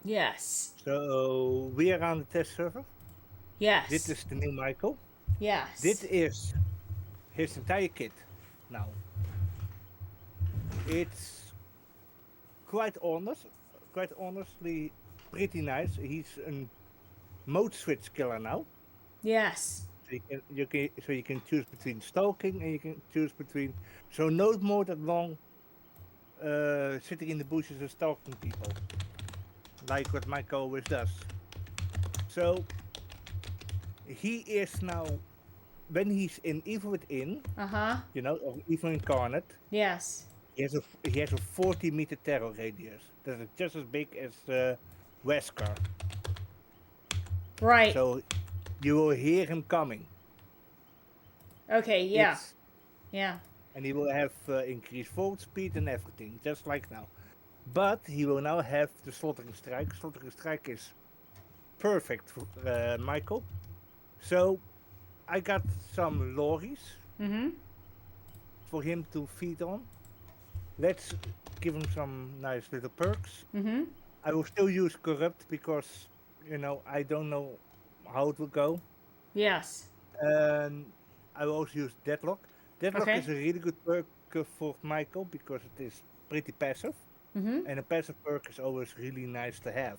Yes. So we are on the test server. Dit Yes. is the new Michael. Dit Yes. is his entire kit now. It's quite honestly pretty nice. He's a mode switch killer now. Yes. So you can choose between stalking and you can choose between no more that long sitting in the bushes and stalking people. Like what Michael always does. So he is now when he's in Evil Within, Uh-huh. or Evil Incarnate, Yes. he has a 40-meter terror radius. That is just as big as Wesker. Right. So you will hear him coming. Okay, yeah. It's Yeah. and he will have increased forward speed and everything, just like now. But he will now have the slaughtering strike. Slaughtering strike is perfect for Michael. So I got some lorries Mm-hmm. for him to feed on. Let's give him some nice little perks. Mm-hmm. I will still use corrupt because I don't know how it will go. Yes. And I will also use deadlock. Deadlock Okay. is a really good perk for Michael because it is pretty passive, Mm-hmm. and a passive perk is always really nice to have.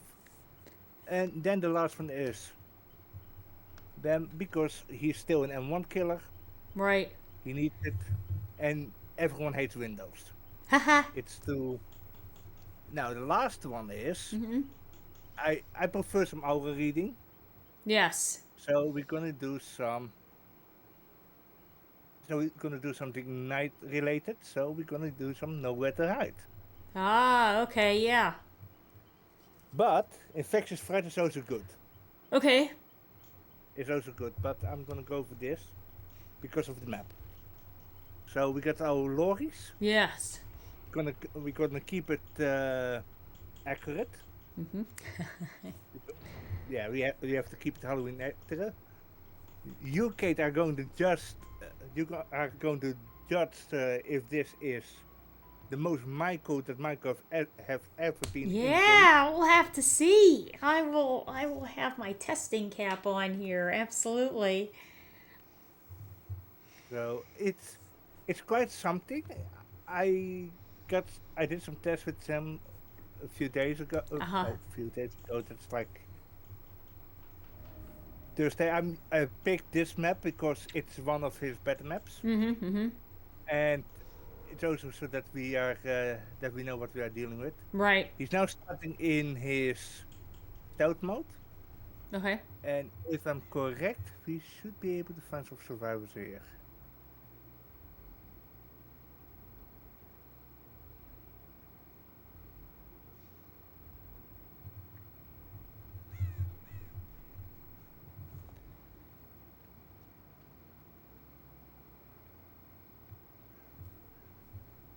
And then the last one is then because he's still an M1 killer, Right. he needs it, and everyone hates Windows. Haha. It's too. Now the last one is Mm-hmm. I prefer some aura reading, Yes. so we're gonna do some. So we're gonna do something night related. So we're gonna do some nowhere to hide. Ah, okay, yeah. But infectious threat is also good. Okay. It's also good, but I'm gonna go for this because of the map. So we got our lorries. Yes. We're gonna keep it accurate. Mm-hmm. Yeah, we have to keep it Halloween accurate. You, Kate, are going to just are going to judge if this is the most Michael that Michael have ever been in the game. Yeah, we'll have to see. I will have my testing cap on here. Absolutely. So it's quite something. I got I did some tests with Sam a few days ago. Uh-huh. No, a few days ago. That's like Thursday. I picked this map because it's one of his better maps, Mm-hmm. Mm-hmm. and it's also so that we know what we are dealing with. Right. He's now starting in his stealth mode, Okay. and if I'm correct, we should be able to find some survivors here.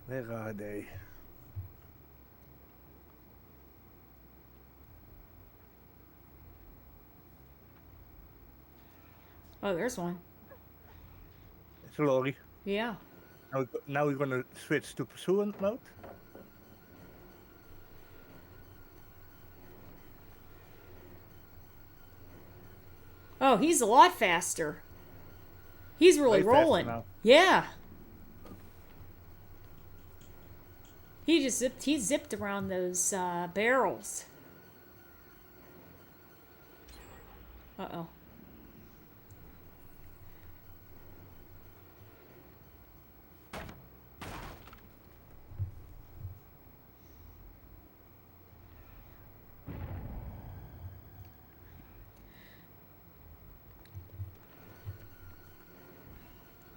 Where are they? Oh, there's one. It's a lorry. Yeah. Now we're gonna switch to pursuant mode. Oh, he's a lot faster. He's really Way faster rolling. now. Yeah. He zipped around those barrels. Uh-oh.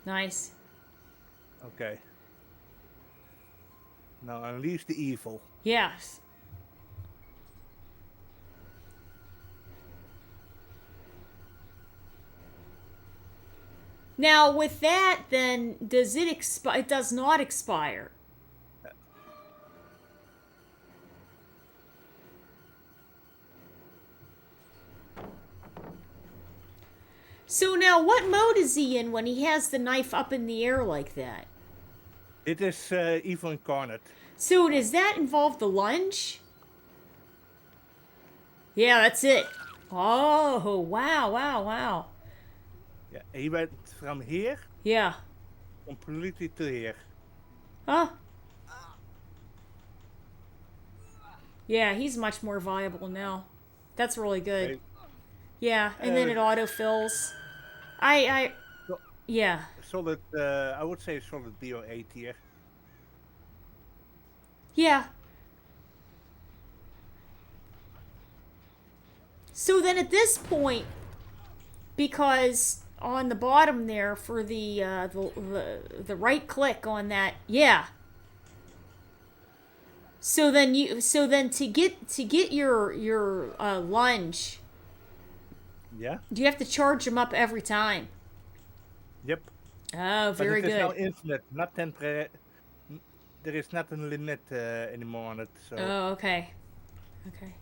Nice. Okay. Now unleash the evil. Yes. Now, with that, then, does it expire? It does not expire. So now, what mode is he in when he has the knife up in the air like that? It is evil incarnate. So does that involve the lunge? Yeah, that's it. Oh, wow, wow, wow. Yeah, he went from here Yeah. completely to here. Huh? Yeah, he's much more viable now. That's really good. Okay. Yeah, and then it autofills. I, So, yeah. solid, I would say solid B or A tier. Yeah. So then at this point, because on the bottom there for the right click on that, yeah. So then to get your lunge, Yeah. do you have to charge them up every time? Yep. Oh, But very it is now good. infinite, not temporary. There is not a limit anymore on it. So Oh, okay. Okay.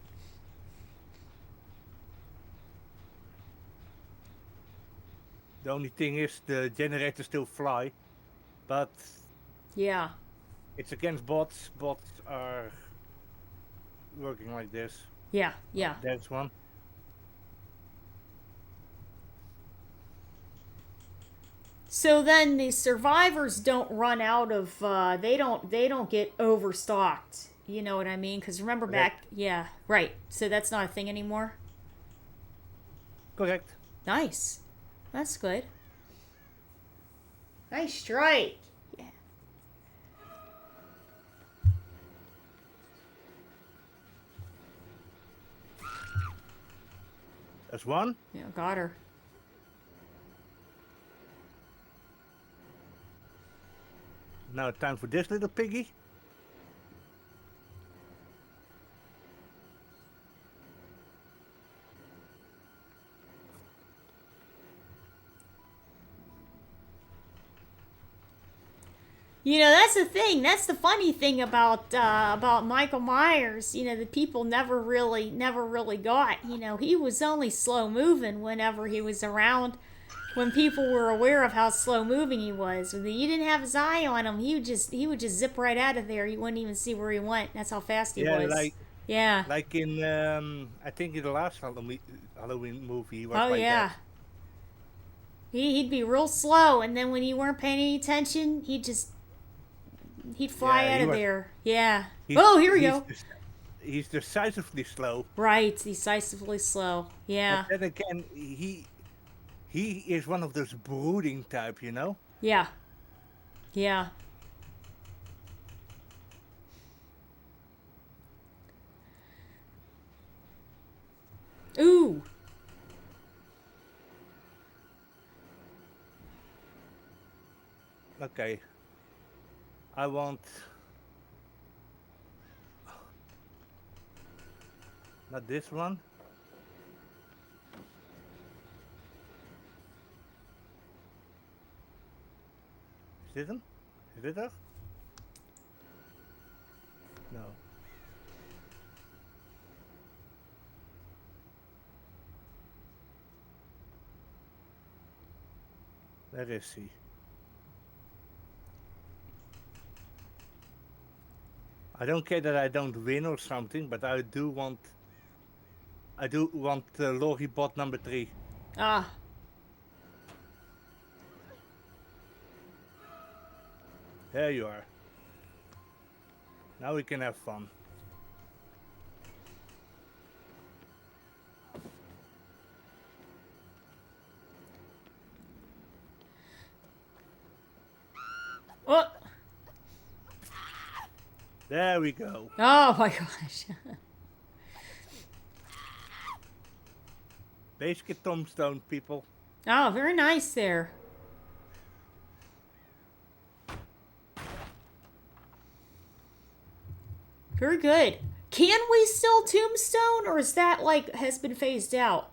the only thing is the generators still fly, but Yeah. it's against bots. Bots are working like this. Yeah. Oh, Yeah. there's one. So then the survivors don't run out of they don't get overstocked. You know what I mean? Cuz remember Correct. back, yeah, right. So that's not a thing anymore. Correct. Nice. That's good. Nice strike. Yeah. There's one. Yeah, got her. Now time for this little piggy. You know, that's the thing. That's the funny thing about Michael Myers. You know, the people never really got. You know, he was only slow moving whenever he was around. When people were aware of how slow moving he was, when you didn't have his eye on him, he would just zip right out of there. You wouldn't even see where he went. That's how fast he Yeah, was. Yeah. like in I think in the last Halloween movie he was Oh like yeah. that. He'd be real slow, and then when you weren't paying any attention, he'd fly Yeah, out he of was. there. Yeah. He's Oh, here we he's go. he's decisively slow. Right, decisively slow. But Yeah. then again, he is one of those brooding type, you know. Yeah. Yeah. Ooh. Okay, I want not this one. Is this him? Is it her? No. Where is he? I don't care that I don't win or something, but I do want Lori bot number 3. Ah. There you are. Now we can have fun. Oh. There we go. Oh my gosh. Basic tombstone, people. Oh, very nice there. Very good. Can we still tombstone, or is that like has been phased out?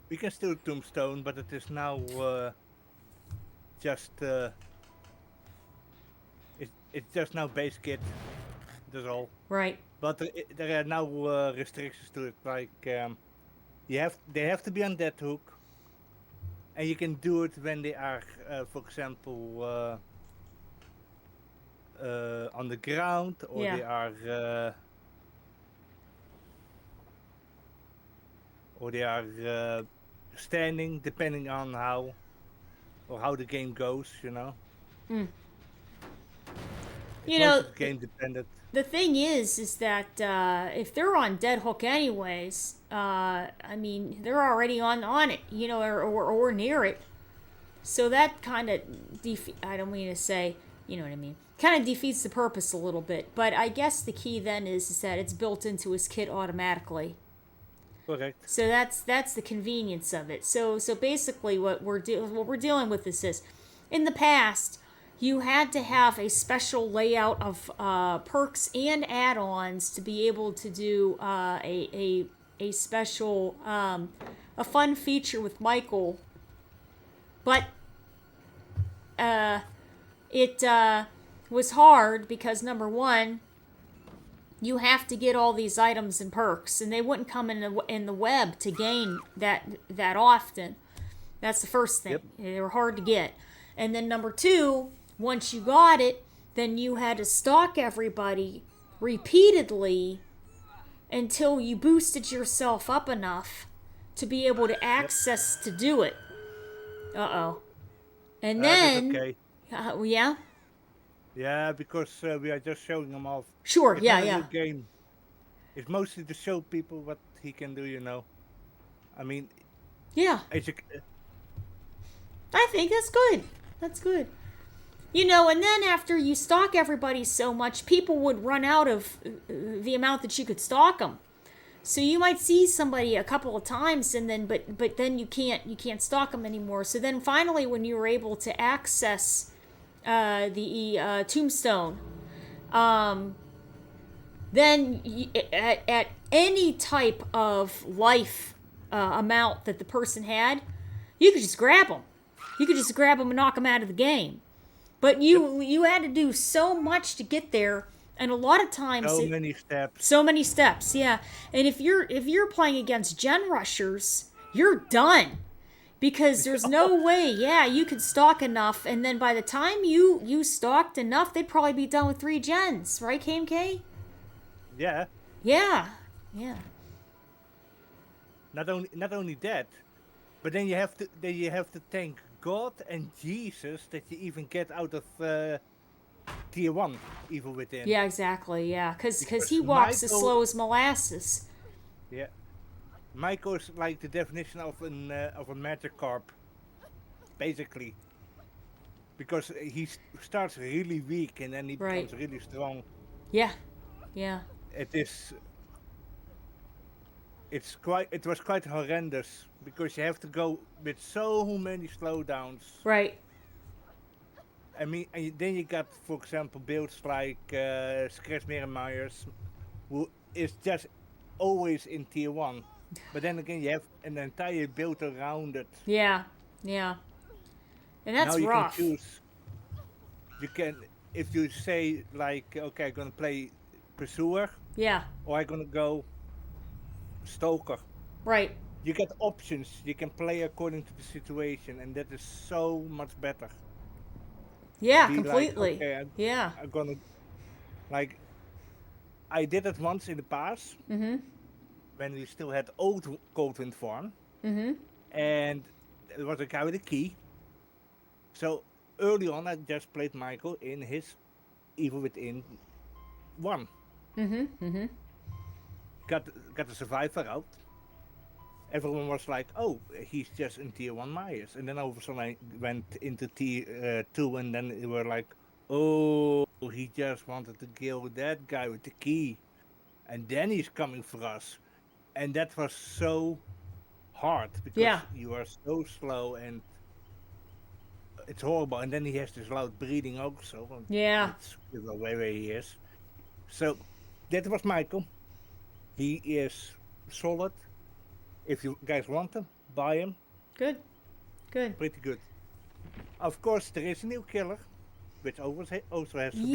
We can still tombstone, but it is now just it's just now base kit. That's all. Right. But there are now restrictions to it, like they have to be on that hook, and you can do it when they are, for example, on the ground, or Yeah. they are or they are standing, depending on how the game goes. Mm. It's You know, mostly game dependent. the thing is that if they're on dead hook anyways, I mean, they're already on it, or near it. So that kind of I don't mean to say, you know what I mean. Kind of defeats the purpose a little bit. But I guess the key then is that it's built into his kit automatically. Correct. So that's the convenience of it. So basically, what we're dealing with is in the past, you had to have a special layout of perks and add-ons to be able to do a special a fun feature with Michael, but it was hard because number one, you have to get all these items and perks, and they wouldn't come in the web to gain that often. That's the first thing. Yep. They were hard to get, and then number two, once you got it, then you had to stalk everybody repeatedly until you boosted yourself up enough to be able to access to do it. And That's then, okay. yeah. Yeah, because we are just showing him off. Sure, It's yeah, not a yeah. real game. It's mostly to show people what he can do. I mean, Yeah, as you, I think that's good. That's good. And then after you stalk everybody so much, people would run out of the amount that you could stalk them. So you might see somebody a couple of times, and then but then you can't stalk them anymore. So then finally, when you were able to access the tombstone, then at any type of life amount that the person had, you could just grab them. You could just grab them and knock them out of the game. But you had to do so much to get there, and a lot of times so many steps. so many steps, yeah. And if you're playing against gen rushers, you're done. Because there's no way, yeah, you could stalk enough, and then by the time you stalked enough, they'd probably be done with 3 gens, right, KMK? Yeah. Yeah, yeah. Not only that, but then you have to thank God and Jesus that you even get out of tier 1 evil within. Yeah, exactly, yeah. Because Because he walks as Michael- slow as molasses. Yeah. Michael is like the definition of a Magikarp, basically. Because he starts really weak and then he Right. becomes really strong. Yeah, yeah. It was quite horrendous because you have to go with so many slowdowns. Right. I mean, and then you got, for example, builds like Scratch Myers, who is just always in tier 1. But then again, you have an entire build around it. Yeah, yeah. And that's now you rough. can choose. You can, if you say like, okay, I'm gonna play Pursuer, Yeah, or I'm gonna go Stalker. right. You get options. You can play according to the situation, and that is so much better. Yeah, Be like, completely. okay, Yeah. I'm gonna, like, I did it once in the past Mm-hmm. when we still had old Coldwind Farm, Mm-hmm. and there was a guy with a key. So early on, I just played Michael in his Evil Within 1. Mm-hmm. Mm-hmm. Got the survivor out. Everyone was like, "Oh, he's just in tier 1 Myers," and then all of a sudden I went into tier 2, and then they were like, "Oh, he just wanted to kill that guy with the key, and then he's coming for us," and that was so hard because Yeah. you are so slow and it's horrible. And then he has this loud breathing also. And Yeah. it's where he is. So that was Michael. He is solid. If you guys want him, buy him. Good. Good. Pretty good. Of course, there is a new killer, which also has to